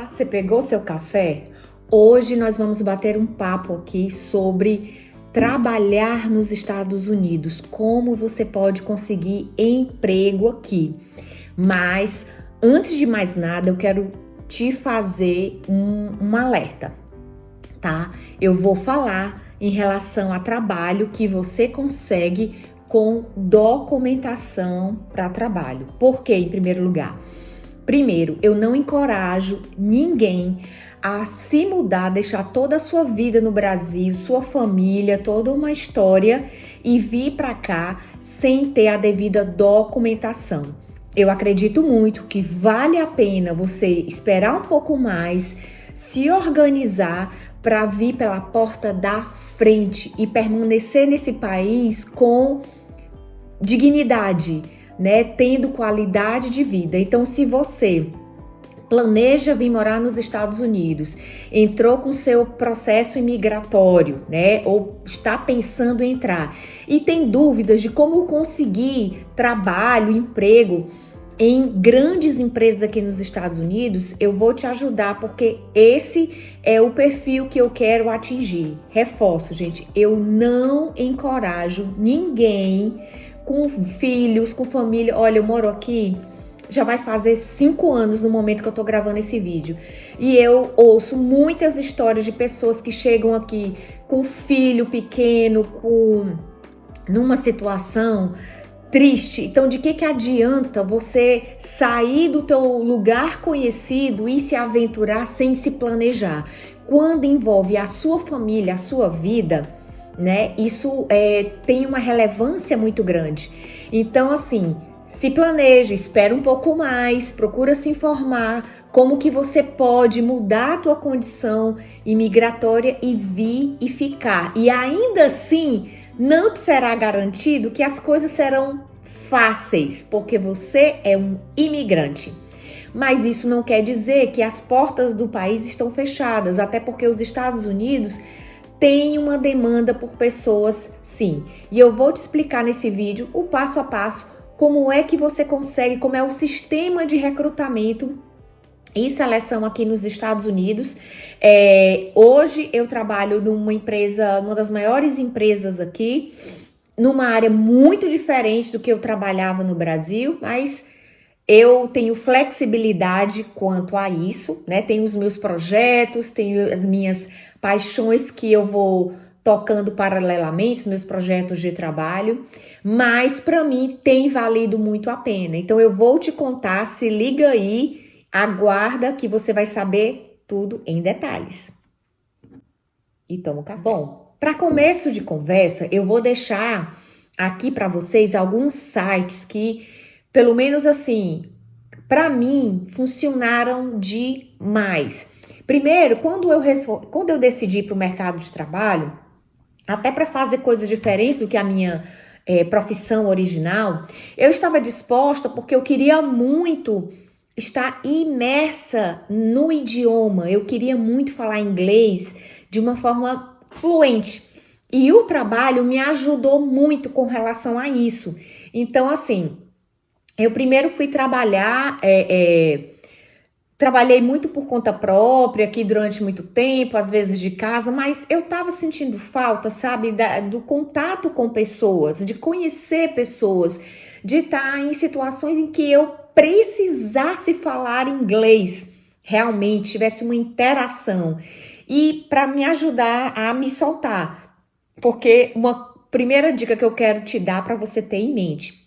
Olá, você pegou seu café? Hoje nós vamos bater um papo aqui sobre trabalhar nos Estados Unidos, como você pode conseguir emprego aqui. Mas antes de mais nada, eu quero te fazer um alerta, tá? Eu vou falar em relação a trabalho que você consegue com documentação para trabalho. Por quê, em primeiro lugar? Primeiro, eu não encorajo ninguém a se mudar, deixar toda a sua vida no Brasil, sua família, toda uma história e vir para cá sem ter a devida documentação. Eu acredito muito que vale a pena você esperar um pouco mais, se organizar para vir pela porta da frente e permanecer nesse país com dignidade, né, tendo qualidade de vida. Então, se você planeja vir morar nos Estados Unidos, entrou com seu processo imigratório, né, ou está pensando em entrar e tem dúvidas de como conseguir trabalho, emprego em grandes empresas aqui nos Estados Unidos, eu vou te ajudar porque esse é o perfil que eu quero atingir. Reforço, gente, eu não encorajo ninguém com filhos, com família. Olha, eu moro aqui, já vai fazer 5 anos no momento que eu tô gravando esse vídeo. E eu ouço muitas histórias de pessoas que chegam aqui com filho pequeno, numa situação triste. Então, de que adianta você sair do teu lugar conhecido e se aventurar sem se planejar? Quando envolve a sua família, a sua vida, né? Isso tem uma relevância muito grande. Então, assim, se planeja, espera um pouco mais, procura se informar como que você pode mudar a tua condição imigratória e vir e ficar. E ainda assim, não te será garantido que as coisas serão fáceis, porque você é um imigrante. Mas isso não quer dizer que as portas do país estão fechadas, até porque os Estados Unidos tem uma demanda por pessoas, sim. E eu vou te explicar nesse vídeo o passo a passo, como é que você consegue, como é o sistema de recrutamento e seleção aqui nos Estados Unidos. Hoje eu trabalho numa empresa, uma das maiores empresas aqui, numa área muito diferente do que eu trabalhava no Brasil, mas eu tenho flexibilidade quanto a isso, né? Tenho os meus projetos, tenho as minhas paixões que eu vou tocando paralelamente, os meus projetos de trabalho, mas para mim tem valido muito a pena. Então eu vou te contar, se liga aí, aguarda que você vai saber tudo em detalhes. E toma um café. Bom, para começo de conversa, eu vou deixar aqui para vocês alguns sites que, pelo menos assim, para mim, funcionaram demais. Primeiro, quando eu decidi ir para o mercado de trabalho, até para fazer coisas diferentes do que a minha profissão original, eu estava disposta porque eu queria muito estar imersa no idioma. Eu queria muito falar inglês de uma forma fluente. E o trabalho me ajudou muito com relação a isso. Então, assim, eu primeiro fui trabalhar, trabalhei muito por conta própria aqui durante muito tempo, às vezes de casa, mas eu tava sentindo falta, sabe, do contato com pessoas, de conhecer pessoas, de estar em situações em que eu precisasse falar inglês, realmente tivesse uma interação e para me ajudar a me soltar, porque uma primeira dica que eu quero te dar para você ter em mente: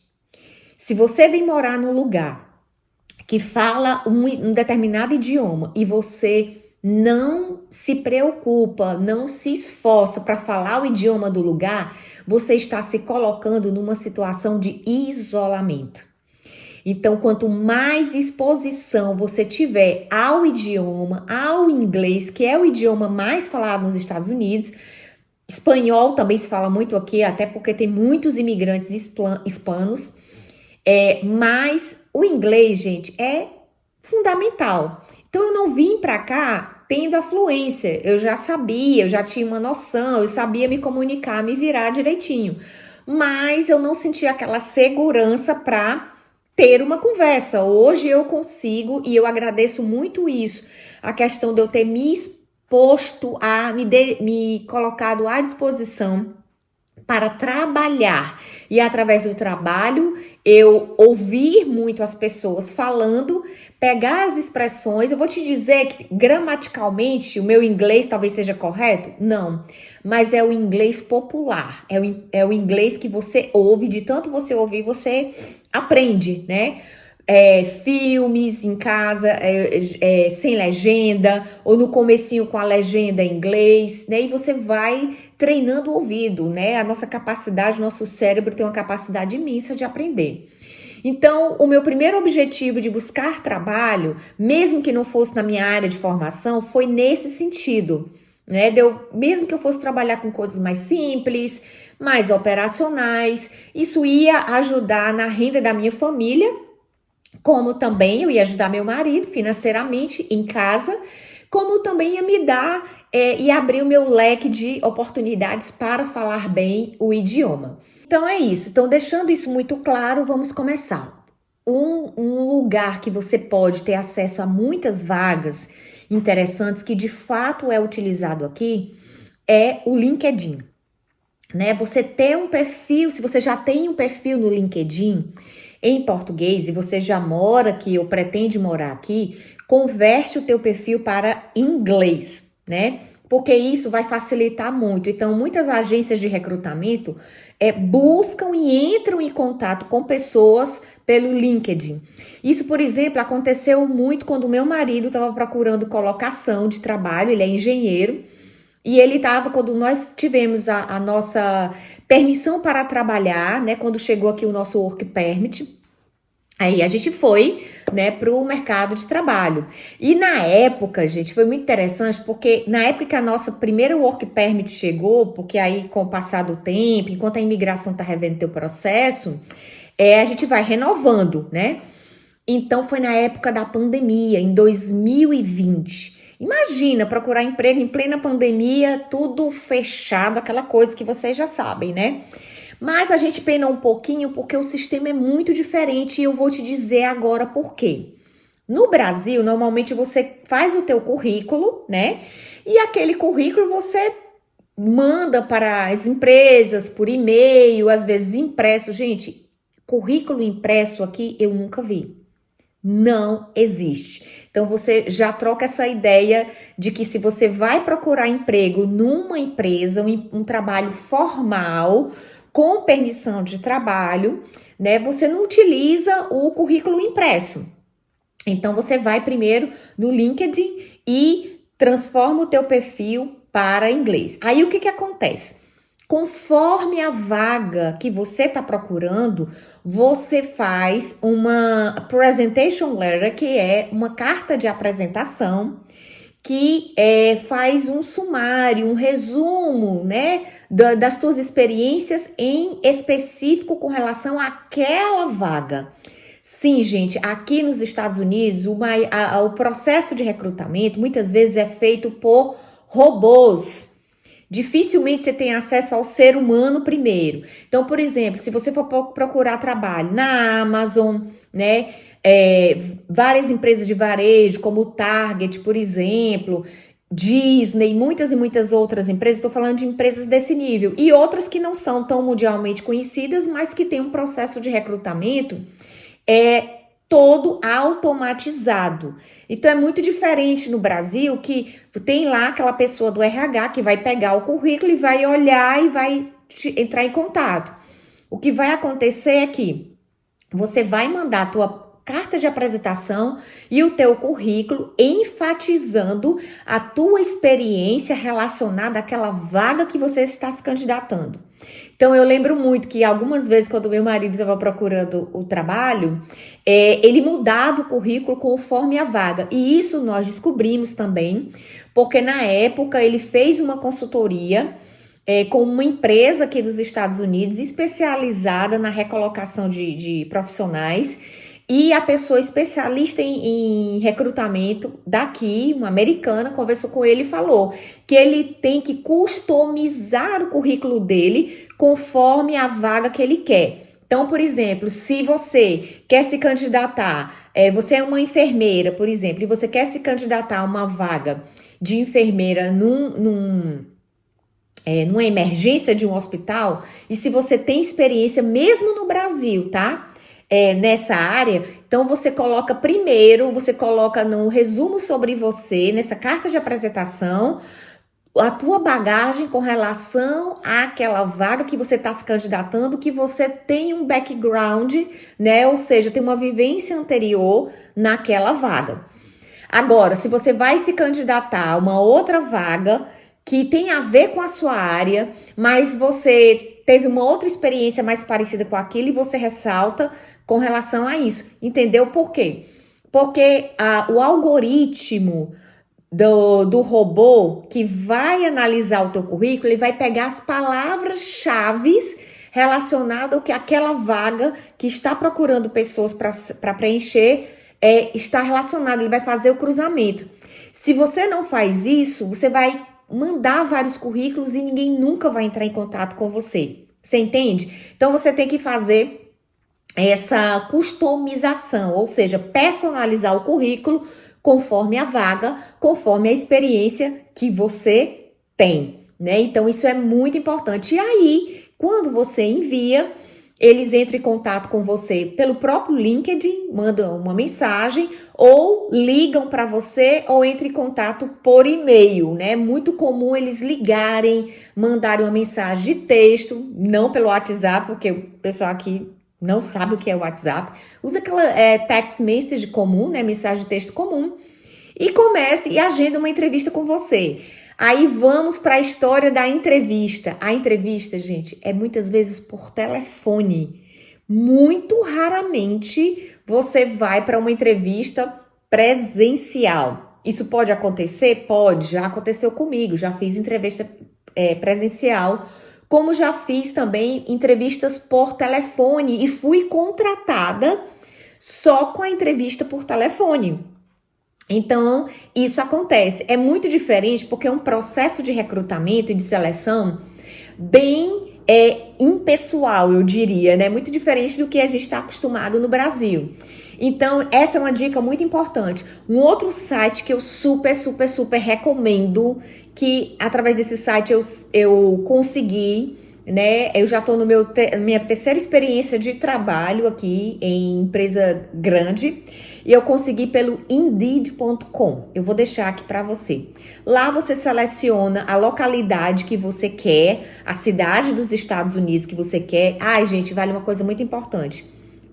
se você vem morar num lugar que fala um determinado idioma e você não se preocupa, não se esforça para falar o idioma do lugar, você está se colocando numa situação de isolamento. Então, quanto mais exposição você tiver ao idioma, ao inglês, que é o idioma mais falado nos Estados Unidos, espanhol também se fala muito aqui, até porque tem muitos imigrantes hispanos, mas o inglês, gente, é fundamental. Então, eu não vim para cá tendo a fluência. Eu já sabia, eu já tinha uma noção, eu sabia me comunicar, me virar direitinho. Mas eu não sentia aquela segurança para ter uma conversa. Hoje eu consigo, e eu agradeço muito isso, a questão de eu ter me exposto a me colocado à disposição para trabalhar. E através do trabalho, eu ouvir muito as pessoas falando, pegar as expressões. Eu vou te dizer que gramaticalmente o meu inglês talvez seja correto? Não. Mas é o inglês popular. É o inglês que você ouve, de tanto você ouvir, você aprende, né? Filmes em casa sem legenda, ou no comecinho com a legenda em inglês, né? E você vai treinando o ouvido, né? A nossa capacidade, nosso cérebro tem uma capacidade imensa de aprender. Então, o meu primeiro objetivo de buscar trabalho, mesmo que não fosse na minha área de formação, foi nesse sentido, né? Mesmo que eu fosse trabalhar com coisas mais simples, mais operacionais, isso ia ajudar na renda da minha família, como também eu ia ajudar meu marido financeiramente em casa, como também ia me dar e abrir o meu leque de oportunidades para falar bem o idioma. Então é isso. Então, deixando isso muito claro, vamos começar. Um lugar que você pode ter acesso a muitas vagas interessantes, que de fato é utilizado aqui, é o LinkedIn. Né? Você ter um perfil, se você já tem um perfil no LinkedIn em português e você já mora aqui ou pretende morar aqui, converte o teu perfil para inglês, né? Porque isso vai facilitar muito. Então, muitas agências de recrutamento buscam e entram em contato com pessoas pelo LinkedIn. Isso, por exemplo, aconteceu muito quando o meu marido estava procurando colocação de trabalho, ele é engenheiro, e ele estava, quando nós tivemos a nossa permissão para trabalhar, né? Quando chegou aqui o nosso work permit, aí a gente foi, né, para o mercado de trabalho. E na época, gente, foi muito interessante, porque na época que a nossa primeira work permit chegou, porque aí com o passar do tempo, enquanto a imigração está revendo teu processo, a gente vai renovando, né? Então foi na época da pandemia, em 2020. Imagina procurar emprego em plena pandemia, tudo fechado, aquela coisa que vocês já sabem, né? Mas a gente pena um pouquinho porque o sistema é muito diferente e eu vou te dizer agora por quê. No Brasil, normalmente você faz o teu currículo, né? E aquele currículo você manda para as empresas por e-mail, às vezes impresso. Gente, currículo impresso aqui eu nunca vi. Não existe. Então você já troca essa ideia de que se você vai procurar emprego numa empresa, um trabalho formal, com permissão de trabalho, né, você não utiliza o currículo impresso. Então você vai primeiro no LinkedIn e transforma o teu perfil para inglês. Aí o que acontece? Conforme a vaga que você está procurando, você faz uma presentation letter, que é uma carta de apresentação, que faz um sumário, um resumo, né, das tuas experiências em específico com relação àquela vaga. Sim, gente, aqui nos Estados Unidos, o processo de recrutamento muitas vezes é feito por robôs. Dificilmente você tem acesso ao ser humano primeiro. Então, por exemplo, se você for procurar trabalho na Amazon, né? Várias empresas de varejo, como o Target, por exemplo, Disney, muitas e muitas outras empresas, estou falando de empresas desse nível, e outras que não são tão mundialmente conhecidas, mas que têm um processo de recrutamento todo automatizado. Então é muito diferente no Brasil, que tem lá aquela pessoa do RH que vai pegar o currículo e vai olhar e vai entrar em contato. O que vai acontecer é que você vai mandar a tua carta de apresentação e o teu currículo enfatizando a tua experiência relacionada àquela vaga que você está se candidatando. Então, eu lembro muito que algumas vezes, quando meu marido estava procurando o trabalho, ele mudava o currículo conforme a vaga. E isso nós descobrimos também, porque na época ele fez uma consultoria com uma empresa aqui dos Estados Unidos, especializada na recolocação de profissionais. E a pessoa especialista em recrutamento daqui, uma americana, conversou com ele e falou que ele tem que customizar o currículo dele conforme a vaga que ele quer. Então, por exemplo, se você quer se candidatar, você é uma enfermeira, por exemplo, e você quer se candidatar a uma vaga de enfermeira numa emergência de um hospital, e se você tem experiência mesmo no Brasil, tá? Nessa área, então você coloca no resumo sobre você, nessa carta de apresentação, a tua bagagem com relação àquela vaga que você está se candidatando, que você tem um background, né? Ou seja, tem uma vivência anterior naquela vaga. Agora, se você vai se candidatar a uma outra vaga que tem a ver com a sua área, mas você teve uma outra experiência mais parecida com aquilo e você ressalta com relação a isso. Entendeu por quê? Porque o algoritmo do robô que vai analisar o teu currículo, ele vai pegar as palavras-chave relacionadas ao que aquela vaga que está procurando pessoas para preencher está relacionada, ele vai fazer o cruzamento. Se você não faz isso, você vai mandar vários currículos e ninguém nunca vai entrar em contato com você. Você entende? Então você tem que fazer essa customização, ou seja, personalizar o currículo conforme a vaga, conforme a experiência que você tem, né? Então isso é muito importante. E aí, quando você envia, eles entram em contato com você pelo próprio LinkedIn, mandam uma mensagem ou ligam para você ou entram em contato por e-mail, né? É muito comum eles ligarem, mandarem uma mensagem de texto, não pelo WhatsApp, porque o pessoal aqui não sabe o que é o WhatsApp. Usa aquela text message comum, né? Mensagem de texto comum. E comece e agenda uma entrevista com você. Aí vamos para a história da entrevista. A entrevista, gente, é muitas vezes por telefone. Muito raramente você vai para uma entrevista presencial. Isso pode acontecer? Pode. Já aconteceu comigo. Já fiz entrevista presencial. Como já fiz também entrevistas por telefone e fui contratada só com a entrevista por telefone. Então, isso acontece. É muito diferente porque é um processo de recrutamento e de seleção bem impessoal, eu diria, né? Muito diferente do que a gente está acostumado no Brasil. Então, essa é uma dica muito importante. Um outro site que eu super recomendo, que através desse site eu consegui, né? Eu já estou no minha terceira experiência de trabalho aqui em empresa grande e eu consegui pelo Indeed.com. Eu vou deixar aqui para você. Lá você seleciona a localidade que você quer, a cidade dos Estados Unidos que você quer. Ai, gente, vale uma coisa muito importante.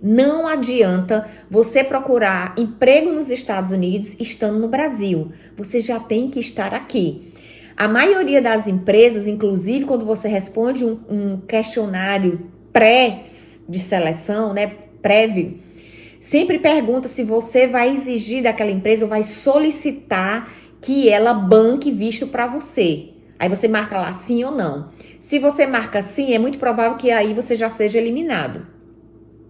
Não adianta você procurar emprego nos Estados Unidos estando no Brasil. Você já tem que estar aqui. A maioria das empresas, inclusive quando você responde um questionário de seleção, né, prévio, sempre pergunta se você vai exigir daquela empresa ou vai solicitar que ela banque visto para você. Aí você marca lá sim ou não. Se você marca sim, é muito provável que aí você já seja eliminado,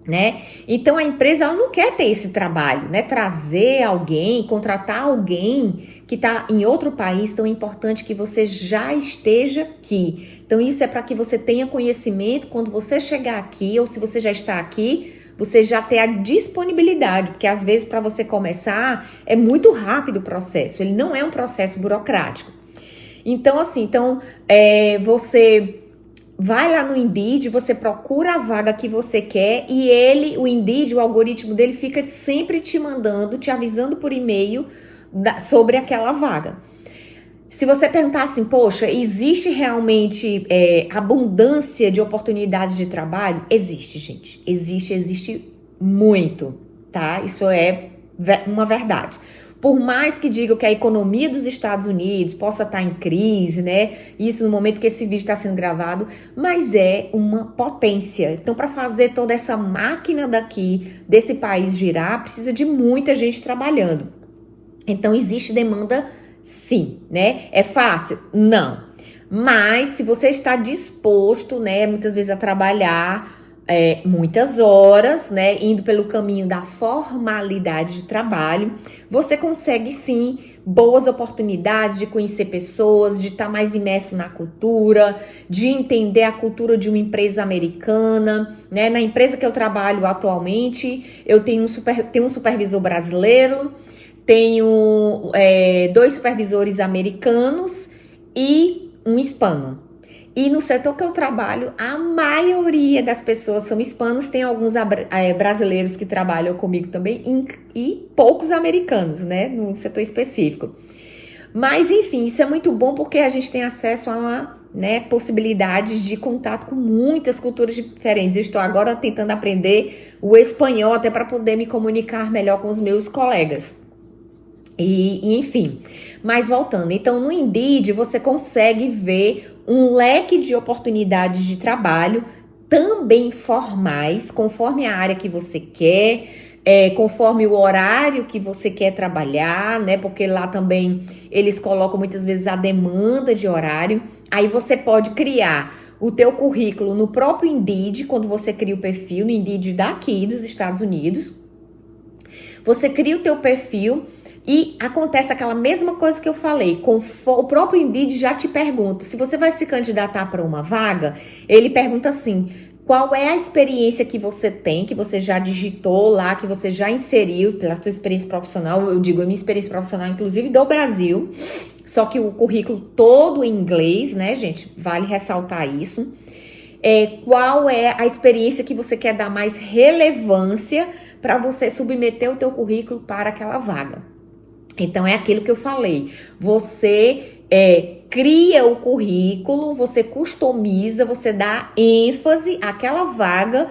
né? Então a empresa ela não quer ter esse trabalho, né? Trazer alguém, contratar alguém que está em outro país, tão importante que você já esteja aqui. Então isso é para que você tenha conhecimento quando você chegar aqui, ou se você já está aqui, você já ter a disponibilidade, porque às vezes para você começar é muito rápido o processo, ele não é um processo burocrático. Então assim, você vai lá no Indeed, você procura a vaga que você quer e o Indeed, o algoritmo dele fica sempre te mandando, te avisando por e-mail sobre aquela vaga. Se você perguntar assim, poxa, existe realmente abundância de oportunidades de trabalho? Existe, gente. Existe muito, tá? Isso é uma verdade. Por mais que digam que a economia dos Estados Unidos possa estar em crise, né? Isso no momento que esse vídeo está sendo gravado, mas é uma potência. Então, para fazer toda essa máquina desse país girar, precisa de muita gente trabalhando. Então, existe demanda sim, né? É fácil? Não. Mas, se você está disposto, né, muitas vezes a trabalhar muitas horas, né, indo pelo caminho da formalidade de trabalho, você consegue sim boas oportunidades de conhecer pessoas, de estar mais imerso na cultura, de entender a cultura de uma empresa americana, né? Na empresa que eu trabalho atualmente, eu tenho um supervisor brasileiro, tenho 2 supervisores americanos e um hispano. E no setor que eu trabalho, a maioria das pessoas são hispanos, tem alguns brasileiros que trabalham comigo também e poucos americanos, né, no setor específico. Mas, enfim, isso é muito bom porque a gente tem acesso a uma, né, possibilidades de contato com muitas culturas diferentes. Eu estou agora tentando aprender o espanhol até para poder me comunicar melhor com os meus colegas. Enfim, mas voltando, então no Indeed você consegue ver um leque de oportunidades de trabalho, também formais, conforme a área que você quer, conforme o horário que você quer trabalhar, né? Porque lá também eles colocam muitas vezes a demanda de horário. Aí você pode criar o teu currículo no próprio Indeed, quando você cria o perfil no Indeed daqui dos Estados Unidos. Você cria o teu perfil e acontece aquela mesma coisa que eu falei, o próprio Indeed já te pergunta, se você vai se candidatar para uma vaga, ele pergunta assim, qual é a experiência que você tem, que você já digitou lá, que você já inseriu pela sua experiência profissional, eu digo a minha experiência profissional, inclusive do Brasil, só que o currículo todo em inglês, né, gente, vale ressaltar isso. Qual é a experiência que você quer dar mais relevância para você submeter o teu currículo para aquela vaga. Então, é aquilo que eu falei. Você cria o currículo, você customiza, você dá ênfase àquela vaga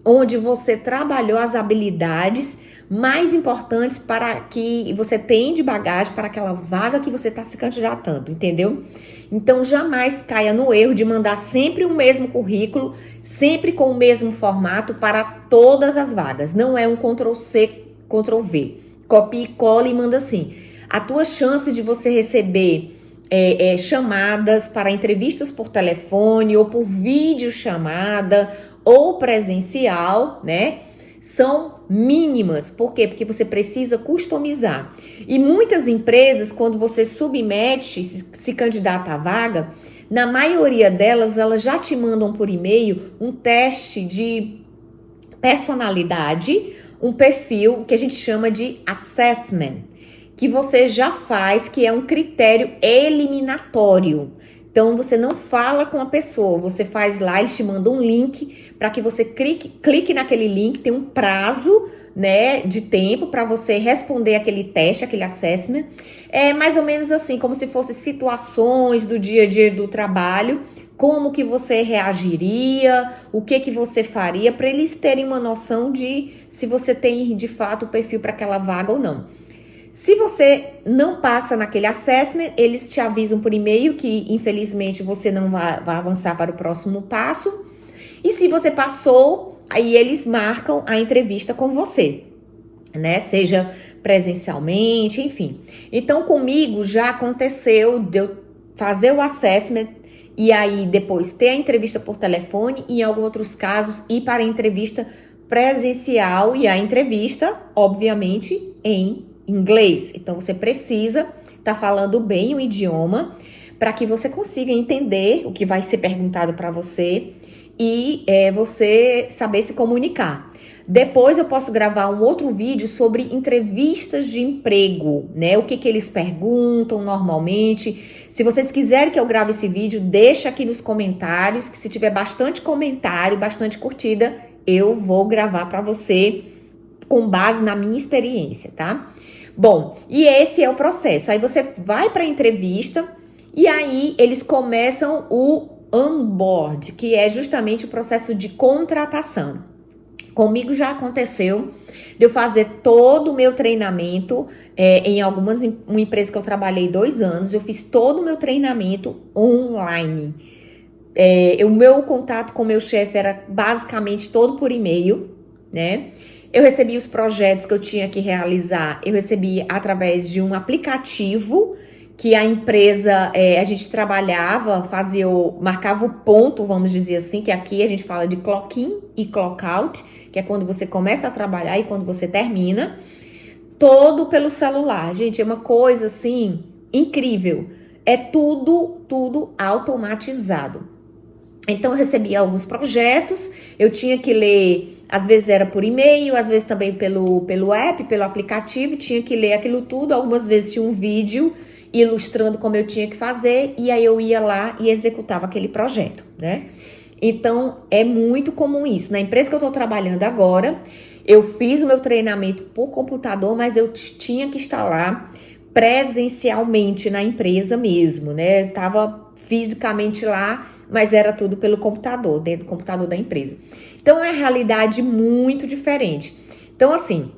onde você trabalhou as habilidades mais importantes para que você tenha de bagagem para aquela vaga que você está se candidatando, entendeu? Então, jamais caia no erro de mandar sempre o mesmo currículo, sempre com o mesmo formato para todas as vagas. Não é um Ctrl+C, Ctrl+V. Copia e cola e manda assim. A tua chance de você receber chamadas para entrevistas por telefone ou por videochamada ou presencial, né? São mínimas. Por quê? Porque você precisa customizar. E muitas empresas, quando você submete, se candidata à vaga, na maioria delas, elas já te mandam por e-mail um teste de personalidade, um perfil que a gente chama de assessment, que você já faz, que é um critério eliminatório. Então, você não fala com a pessoa, você faz lá, eles te mandam um link para que você clique naquele link, tem um prazo, né, de tempo para você responder aquele teste, aquele assessment. É mais ou menos assim, como se fossem situações do dia a dia do trabalho, como que você reagiria, o que você faria, para eles terem uma noção de se você tem de fato o perfil para aquela vaga ou não. Se você não passa naquele assessment, eles te avisam por e-mail que, infelizmente, você não vai avançar para o próximo passo. E se você passou, aí eles marcam a entrevista com você, né? Seja presencialmente, enfim. Então, comigo já aconteceu de eu fazer o assessment e aí depois ter a entrevista por telefone e, em alguns outros casos, ir para a entrevista presencial e a entrevista, obviamente, em inglês. Então, você precisa estar falando bem o idioma para que você consiga entender o que vai ser perguntado para você e você saber se comunicar. Depois eu posso gravar um outro vídeo sobre entrevistas de emprego, né? O que eles perguntam normalmente. Se vocês quiserem que eu grave esse vídeo, deixa aqui nos comentários, que se tiver bastante comentário, bastante curtida, eu vou gravar para você com base na minha experiência, tá? Bom, e esse é o processo. Aí você vai para a entrevista e aí eles começam o onboard, que é justamente o processo de contratação. Comigo já aconteceu de eu fazer todo o meu treinamento em uma empresa que eu trabalhei 2 anos, eu fiz todo o meu treinamento online. O meu contato com o meu chefe era basicamente todo por e-mail, né? Eu recebi os projetos que eu tinha que realizar, eu recebi através de um aplicativo que a empresa, a gente trabalhava, marcava o ponto, vamos dizer assim, que aqui a gente fala de clock in e clock out, que é quando você começa a trabalhar e quando você termina, todo pelo celular. Gente, é uma coisa assim incrível. É tudo automatizado. Então eu recebia alguns projetos, eu tinha que ler, às vezes era por e-mail, às vezes também pelo app, pelo aplicativo, tinha que ler aquilo tudo, algumas vezes tinha um vídeo ilustrando como eu tinha que fazer, e aí eu ia lá e executava aquele projeto, né? Então é muito comum isso. Na empresa que eu tô trabalhando agora, eu fiz o meu treinamento por computador, mas eu tinha que estar lá presencialmente na empresa mesmo, né? Eu tava fisicamente lá, mas era tudo pelo computador, dentro do computador da empresa. Então é uma realidade muito diferente. Então, assim,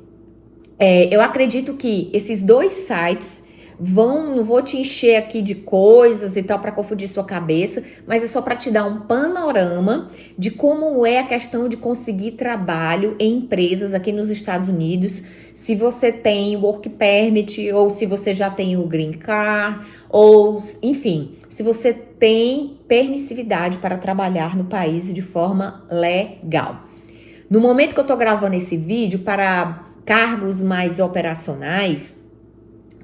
eu acredito que esses dois sites não vou te encher aqui de coisas e tal para confundir sua cabeça, mas é só para te dar um panorama de como é a questão de conseguir trabalho em empresas aqui nos Estados Unidos, se você tem work permit ou se você já tem o green card, ou enfim, se você tem permissividade para trabalhar no país de forma legal. No momento que eu tô gravando esse vídeo, para cargos mais operacionais,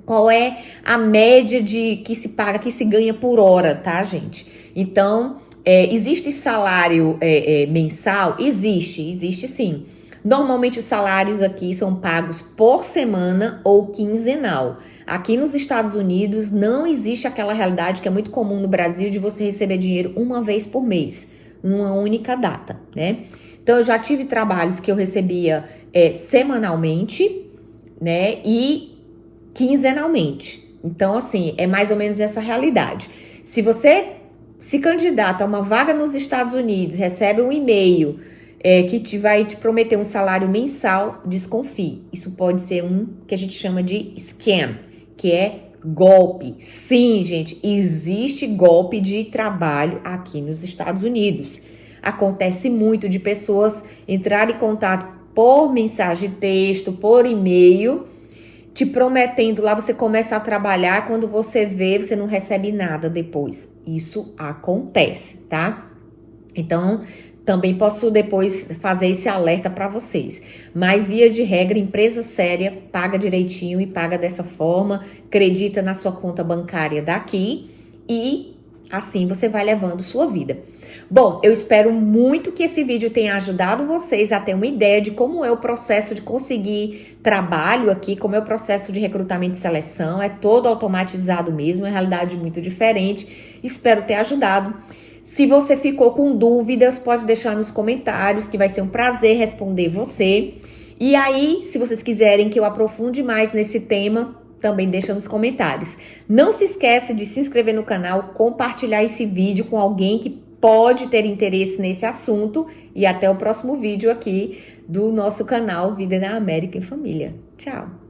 qual é a média de que se paga, que se ganha por hora, tá, gente? Então, existe salário mensal? Existe sim. Normalmente os salários aqui são pagos por semana ou quinzenal. Aqui nos Estados Unidos não existe aquela realidade que é muito comum no Brasil de você receber dinheiro uma vez por mês, numa única data, né? Então eu já tive trabalhos que eu recebia semanalmente, né? E quinzenalmente. Então, assim, é mais ou menos essa realidade. Se você se candidata a uma vaga nos Estados Unidos, recebe um e-mail que vai te prometer um salário mensal, desconfie. Isso pode ser um que a gente chama de scam, que é golpe. Sim, gente, existe golpe de trabalho aqui nos Estados Unidos. Acontece muito de pessoas entrarem em contato por mensagem de texto, por e-mail, te prometendo lá, você começa a trabalhar, quando você vê, você não recebe nada depois. Isso acontece, tá? Então, também posso depois fazer esse alerta para vocês. Mas, via de regra, empresa séria paga direitinho e paga dessa forma, acredita na sua conta bancária daqui e assim você vai levando sua vida. Bom, eu espero muito que esse vídeo tenha ajudado vocês a ter uma ideia de como é o processo de conseguir trabalho aqui, como é o processo de recrutamento e seleção. É todo automatizado mesmo, é realidade muito diferente. Espero ter ajudado. Se você ficou com dúvidas, pode deixar nos comentários, que vai ser um prazer responder você. E aí, se vocês quiserem que eu aprofunde mais nesse tema, também deixa nos comentários. Não se esqueça de se inscrever no canal, compartilhar esse vídeo com alguém que pode ter interesse nesse assunto. E até o próximo vídeo aqui do nosso canal Vida na América em Família. Tchau!